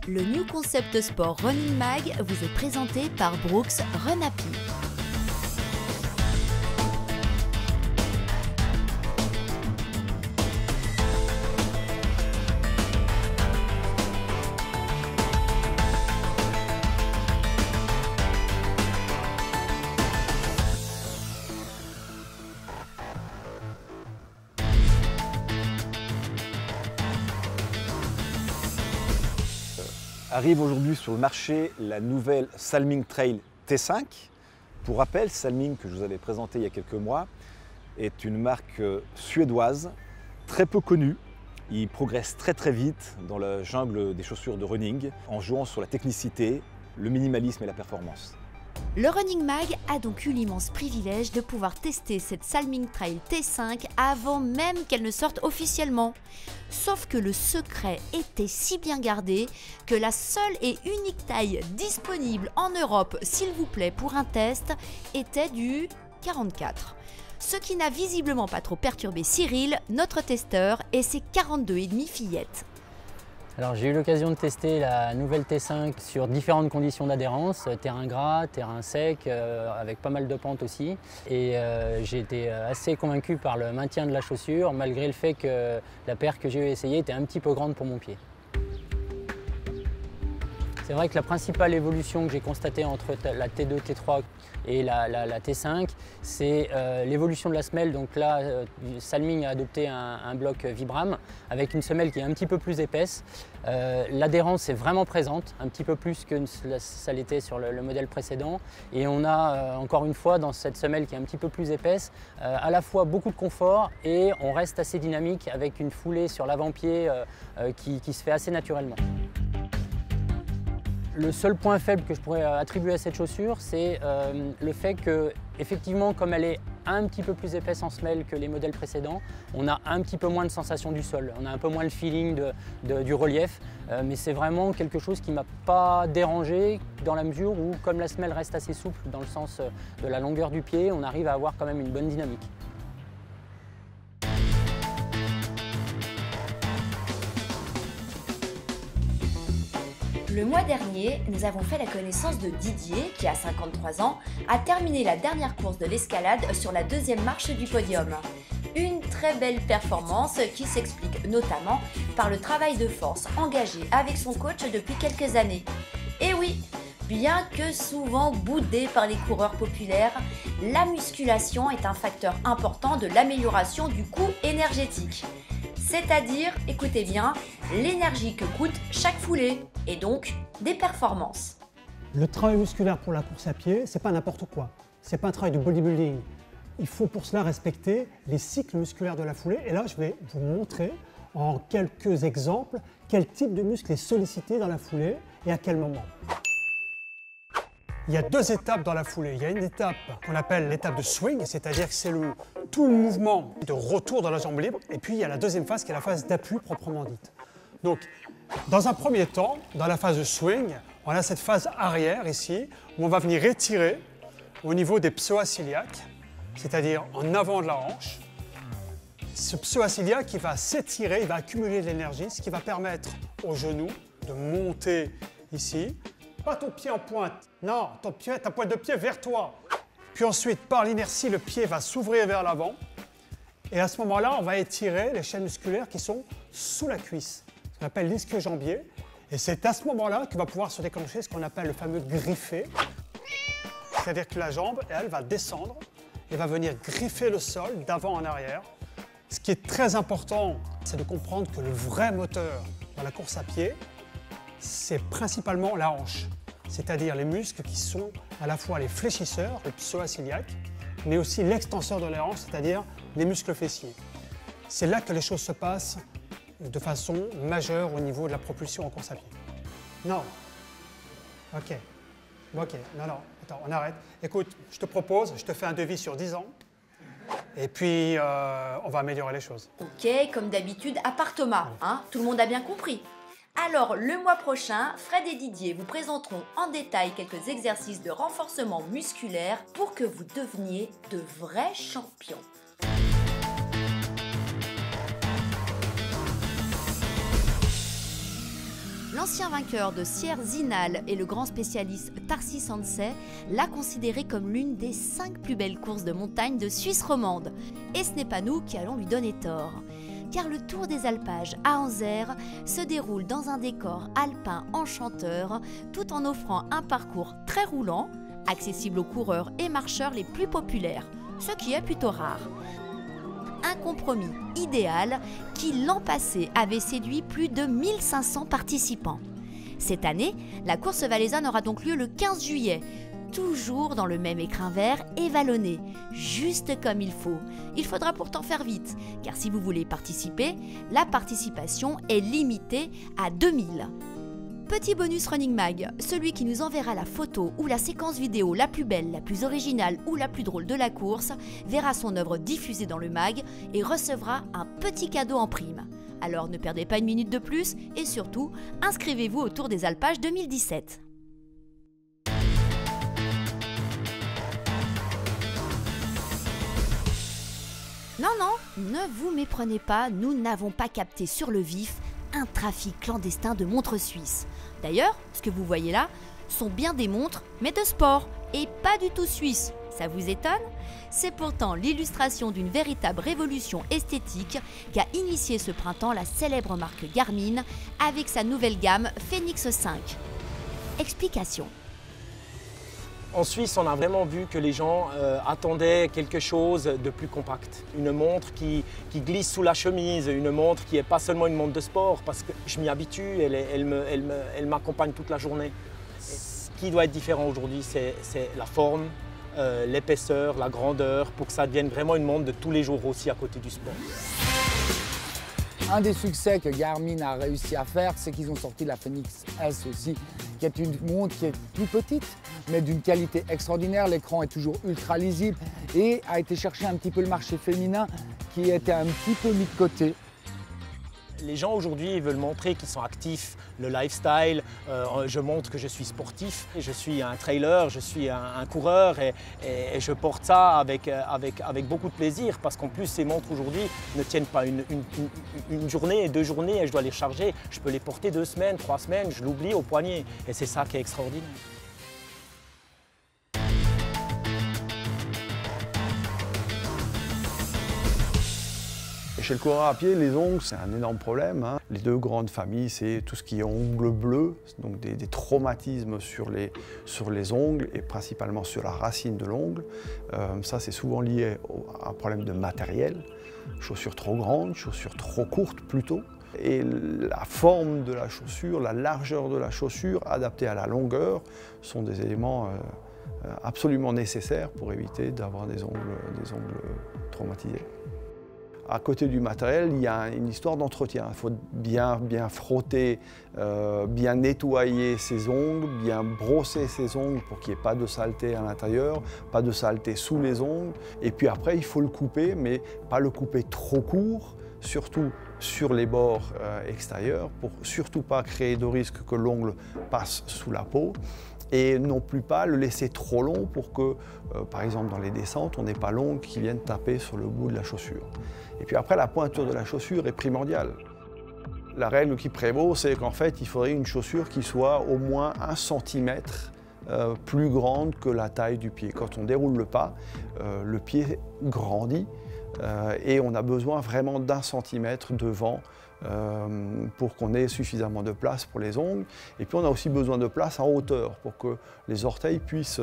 Le New Concept Sport Running Mag vous est présenté par Brooks Run Happy. Arrive aujourd'hui sur le marché la nouvelle Salming Trail T5. Pour rappel, Salming, que je vous avais présenté il y a quelques mois, est une marque suédoise, très peu connue. Il progresse très vite dans la jungle des chaussures de running, en jouant sur la technicité, le minimalisme et la performance. Le Running Mag a donc eu l'immense privilège de pouvoir tester cette Salming Trail T5 avant même qu'elle ne sorte officiellement. Sauf que le secret était si bien gardé que la seule et unique taille disponible en Europe, s'il vous plaît, pour un test, était du 44. Ce qui n'a visiblement pas trop perturbé Cyril, notre testeur, et ses 42,5 fillettes. Alors j'ai eu l'occasion de tester la nouvelle T5 sur différentes conditions d'adhérence, terrain gras, terrain sec, avec pas mal de pentes aussi. Et j'ai été assez convaincu par le maintien de la chaussure, malgré le fait que la paire que j'ai essayée était un petit peu grande pour mon pied. C'est vrai que la principale évolution que j'ai constatée entre la T2, T3 et la T5, c'est l'évolution de la semelle. Donc là, Salming a adopté un bloc Vibram avec une semelle qui est un petit peu plus épaisse. L'adhérence est vraiment présente, un petit peu plus que ça l'était sur le modèle précédent. Et on a encore une fois dans cette semelle qui est un petit peu plus épaisse, à la fois beaucoup de confort et on reste assez dynamique avec une foulée sur l'avant-pied qui se fait assez naturellement. Le seul point faible que je pourrais attribuer à cette chaussure, c'est le fait que, effectivement, comme elle est un petit peu plus épaisse en semelle que les modèles précédents, on a un petit peu moins de sensation du sol, on a un peu moins le feeling du relief, mais c'est vraiment quelque chose qui ne m'a pas dérangé dans la mesure où, comme la semelle reste assez souple dans le sens de la longueur du pied, on arrive à avoir quand même une bonne dynamique. Le mois dernier, nous avons fait la connaissance de Didier, qui a 53 ans, a terminé la dernière course de l'escalade sur la deuxième marche du podium. Une très belle performance qui s'explique notamment par le travail de force engagé avec son coach depuis quelques années. Et oui, bien que souvent boudé par les coureurs populaires, la musculation est un facteur important de l'amélioration du coût énergétique. C'est-à-dire, écoutez bien, l'énergie que coûte chaque foulée, et donc des performances. Le travail musculaire pour la course à pied, c'est pas n'importe quoi. C'est pas un travail de bodybuilding. Il faut pour cela respecter les cycles musculaires de la foulée. Et là, je vais vous montrer en quelques exemples quel type de muscle est sollicité dans la foulée et à quel moment. Il y a deux étapes dans la foulée. Il y a une étape qu'on appelle l'étape de swing, c'est-à-dire que c'est tout le mouvement de retour dans la jambe libre. Et puis il y a la deuxième phase qui est la phase d'appui proprement dite. Donc, dans un premier temps, dans la phase de swing, on a cette phase arrière ici, où on va venir étirer au niveau des psoas-iliaques, c'est-à-dire en avant de la hanche. Ce psoas-iliaque, il va s'étirer, il va accumuler de l'énergie, ce qui va permettre au genou de monter ici. Pas ton pied en pointe, non, ta pointe de pied vers toi. Puis ensuite, par l'inertie, le pied va s'ouvrir vers l'avant. Et à ce moment-là, on va étirer les chaînes musculaires qui sont sous la cuisse, ce qu'on appelle l'ischio-jambier. Et c'est à ce moment-là que va pouvoir se déclencher ce qu'on appelle le fameux griffé. C'est-à-dire que la jambe, elle va descendre et va venir griffer le sol d'avant en arrière. Ce qui est très important, c'est de comprendre que le vrai moteur dans la course à pied, c'est principalement la hanche, c'est-à-dire les muscles qui sont à la fois les fléchisseurs, le psoas iliaque, mais aussi l'extenseur de la hanche, c'est-à-dire les muscles fessiers. C'est là que les choses se passent de façon majeure au niveau de la propulsion en course à pied. Non. Ok. Ok. Non, attends, on arrête. Écoute, je te propose, je te fais un devis sur 10 ans, et puis on va améliorer les choses. Ok, comme d'habitude, à part Thomas, hein, tout le monde a bien compris. Alors, le mois prochain, Fred et Didier vous présenteront en détail quelques exercices de renforcement musculaire pour que vous deveniez de vrais champions. L'ancien vainqueur de Sierre Zinal et le grand spécialiste Tarsis Ansay l'a considéré comme l'une des 5 plus belles courses de montagne de Suisse romande. Et ce n'est pas nous qui allons lui donner tort. Car le Tour des Alpages à Anzère se déroule dans un décor alpin enchanteur, tout en offrant un parcours très roulant, accessible aux coureurs et marcheurs les plus populaires, ce qui est plutôt rare. Un compromis idéal qui l'an passé avait séduit plus de 1500 participants. Cette année, la course valaisanne aura donc lieu le 15 juillet, toujours dans le même écrin vert et vallonné, juste comme il faut. Il faudra pourtant faire vite, car si vous voulez participer, la participation est limitée à 2000. Petit bonus Running Mag, celui qui nous enverra la photo ou la séquence vidéo la plus belle, la plus originale ou la plus drôle de la course, verra son œuvre diffusée dans le mag et recevra un petit cadeau en prime. Alors ne perdez pas une minute de plus et surtout, inscrivez-vous au Tour des Alpages 2017. Non, ne vous méprenez pas, nous n'avons pas capté sur le vif un trafic clandestin de montres suisses. D'ailleurs, ce que vous voyez là sont bien des montres, mais de sport, et pas du tout suisses. Ça vous étonne? C'est pourtant l'illustration d'une véritable révolution esthétique qu'a initié ce printemps la célèbre marque Garmin avec sa nouvelle gamme Phoenix 5. Explication. En Suisse, on a vraiment vu que les gens attendaient quelque chose de plus compact. Une montre qui glisse sous la chemise, une montre qui n'est pas seulement une montre de sport, parce que je m'y habitue, elle m'accompagne toute la journée. Ce qui doit être différent aujourd'hui, c'est la forme, l'épaisseur, la grandeur, pour que ça devienne vraiment une montre de tous les jours aussi à côté du sport. Un des succès que Garmin a réussi à faire, c'est qu'ils ont sorti la Phoenix S aussi, qui est une montre qui est plus petite, mais d'une qualité extraordinaire. L'écran est toujours ultra lisible et a été chercher un petit peu le marché féminin qui était un petit peu mis de côté. Les gens aujourd'hui veulent montrer qu'ils sont actifs, le lifestyle, je montre que je suis sportif, je suis un trailer, je suis un coureur et je porte ça avec beaucoup de plaisir parce qu'en plus ces montres aujourd'hui ne tiennent pas une journée, 2 journées et je dois les charger. Je peux les porter 2 semaines, 3 semaines, je l'oublie au poignet et c'est ça qui est extraordinaire. Chez le coureur à pied, les ongles, c'est un énorme problème. Les 2 grandes familles, c'est tout ce qui est ongles bleus, donc des traumatismes sur les ongles et principalement sur la racine de l'ongle. Ça, c'est souvent lié à un problème de matériel. Chaussures trop grandes, chaussures trop courtes plutôt. Et la forme de la chaussure, la largeur de la chaussure adaptée à la longueur sont des éléments absolument nécessaires pour éviter d'avoir des ongles traumatisés. À côté du matériel, il y a une histoire d'entretien. Il faut bien frotter, bien nettoyer ses ongles, bien brosser ses ongles pour qu'il n'y ait pas de saleté à l'intérieur, pas de saleté sous les ongles. Et puis après, il faut le couper, mais pas le couper trop court, surtout sur les bords extérieurs, pour surtout pas créer de risque que l'ongle passe sous la peau. Et non plus pas le laisser trop long pour que, par exemple dans les descentes, on n'ait pas l'ongle qui vienne taper sur le bout de la chaussure. Et puis après, la pointure de la chaussure est primordiale. La règle qui prévaut, c'est qu'en fait, il faudrait une chaussure qui soit au moins 1 centimètre plus grande que la taille du pied. Quand on déroule le pas, le pied grandit et on a besoin vraiment d'1 centimètre devant pour qu'on ait suffisamment de place pour les ongles. Et puis on a aussi besoin de place en hauteur pour que les orteils puissent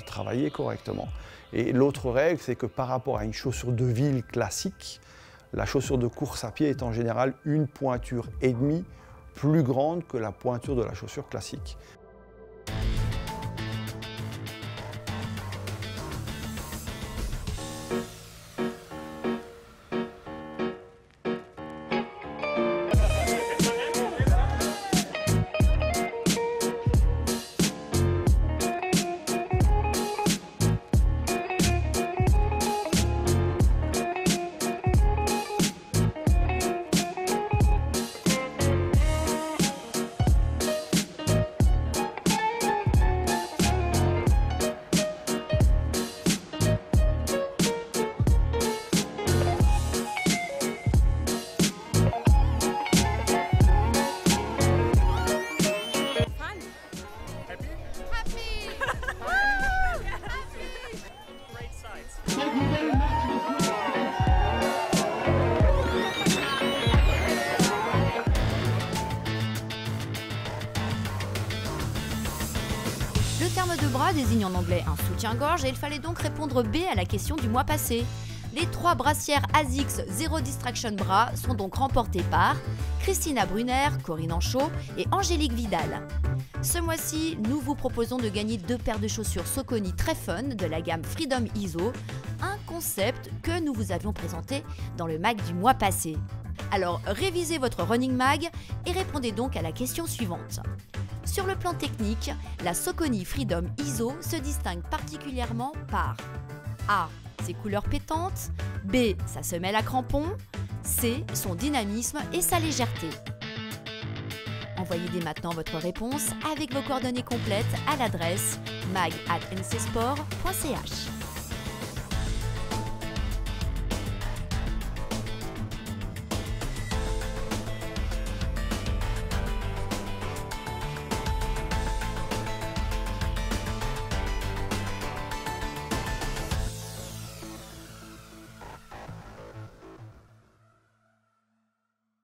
travailler correctement. Et l'autre règle, c'est que par rapport à une chaussure de ville classique, la chaussure de course à pied est en général 1,5 pointures plus grande que la pointure de la chaussure classique. de bras désigne en anglais un soutien-gorge et il fallait donc répondre B à la question du mois passé. Les 3 brassières ASICS Zero Distraction Bras sont donc remportées par Christina Brunner, Corinne Anchaud et Angélique Vidal. Ce mois-ci, nous vous proposons de gagner 2 paires de chaussures Saucony très fun de la gamme Freedom ISO, un concept que nous vous avions présenté dans le mag du mois passé. Alors révisez votre running mag et répondez donc à la question suivante. Sur le plan technique, la Saucony Freedom ISO se distingue particulièrement par A. Ses couleurs pétantes, B. Sa semelle à crampons, C. Son dynamisme et sa légèreté. Envoyez dès maintenant votre réponse avec vos coordonnées complètes à l'adresse mag@ncsport.ch.